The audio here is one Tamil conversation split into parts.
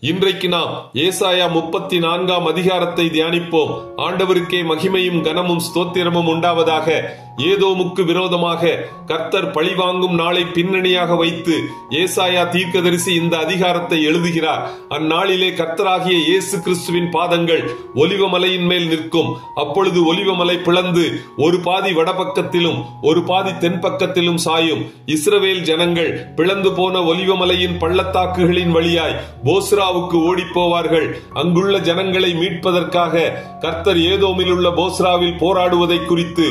இன்றைக்கு நாம் ஏசாயா 34 அதிகாரத்தை தியானிப்போம். ஆண்டவருக்கே மகிமையும் கனமும் ஸ்தோத்திரமும் உண்டாவதாக. ஏதோமுக்கு விரோதமாக கர்த்தர் பழிவாங்கும் நாளை பின்னணியாக வைத்து ஏசாயா தீர்க்கதரிசி இந்த அதிகாரத்தை எழுதுகிறார். அந்நாளிலே கர்த்தராகிய இயேசு கிறிஸ்துவின் பாதங்கள் ஒலிவமலையின் மேல் நிற்கும். அப்பொழுது ஒலிவமலை பிளந்து ஒரு பாதி வடபக்கத்திலும் ஒரு பாதி தென்பக்கத்திலும் சாயும். இஸ்ரவேல் ஜனங்கள் பிளந்து போன ஒலிவமலையின் பள்ளத்தாக்குகளின் வழியாய் போஸ்ராவுக்கு ஓடி போவார்கள். அங்குள்ள ஜனங்களை மீட்பதற்காக கர்த்தர் ஏதோமில் உள்ள போஸ்ராவில் போராடுவதை குறித்து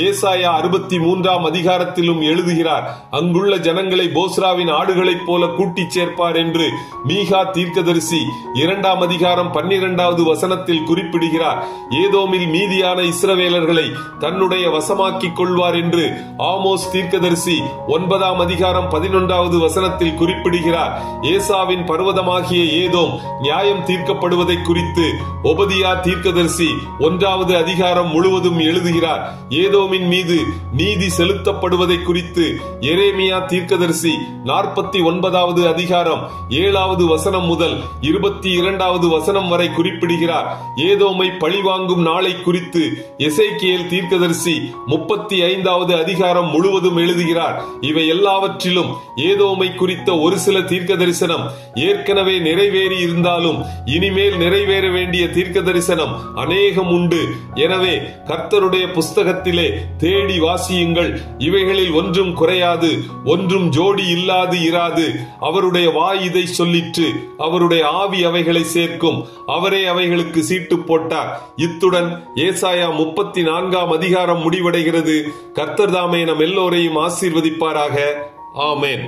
ஏசாயா 63 அதிகாரத்திலும் எழுதுகிறார். அங்குள்ள ஜனங்களை போஸ்ராவின் ஆடுகளைப் போல கூட்டிச் சேர்ப்பார் என்று மீகா தீர்க்கதரிசி 2 அதிகாரம் 12வது வசனத்தில் குறிப்பிடுகிறார். ஏதோமில் மீதியான இஸ்ரவேலர்களை தன்னுடைய வசமாக்கிக் கொள்வார் என்று ஆமோஸ் தீர்க்கதரிசி 9 அதிகாரம் 11வது வசனத்தில் குறிப்பிடுகிறார். ஏசாவின் பர்வதமாகிய ஏதோம் நியாயம் தீர்க்கப்படுவதை குறித்து ஒபதியா தீர்க்கதரிசி 1வது அதிகாரம் முழுவதும் எழுதுகிறார். ஏதோமின் மீது நீதி செலுத்தப்படுவதை குறித்து எரேமியா தீர்க்கதரிசி 49வது அதிகாரம் 7வது வசனம் முதல் 22வது வசனம் வரை குறிப்பிடுகிறார். ஏதோமை பழிவாங்கும் நாளை குறித்து எசேக்கியேல் தீர்க்கதரிசி 35வது அதிகாரம் முழுவதும் எழுதுகிறார். இவை எல்லாவற்றிலும் ஏதோமை குறித்த ஒரு சில தீர்க்க தரிசனம் ஏற்கனவே நிறைவேறி இருந்தாலும் இனிமேல் நிறைவேற வேண்டிய தீர்க்க தரிசனம் அநேகம் உண்டு. எனவே கர்த்தருடைய புஸ்தகத்திலே தேடி வாசியுங்கள். இவைகளில் ஒன்றும் குறையாது, ஒன்றும் ஜோடி இல்லாது இராது. அவருடைய வாய் இதை சொல்லிற்று, அவருடைய ஆவி அவைகளை சேர்க்கும். அவரே அவைகளுக்கு சீட்டு போட்டார். இத்துடன் ஏசாயா 34 அதிகாரம் முடிவடைகிறது. கர்த்தர் தாமே நம் எல்லோரையும் ஆசீர்வதிப்பாராக. ஆமென்.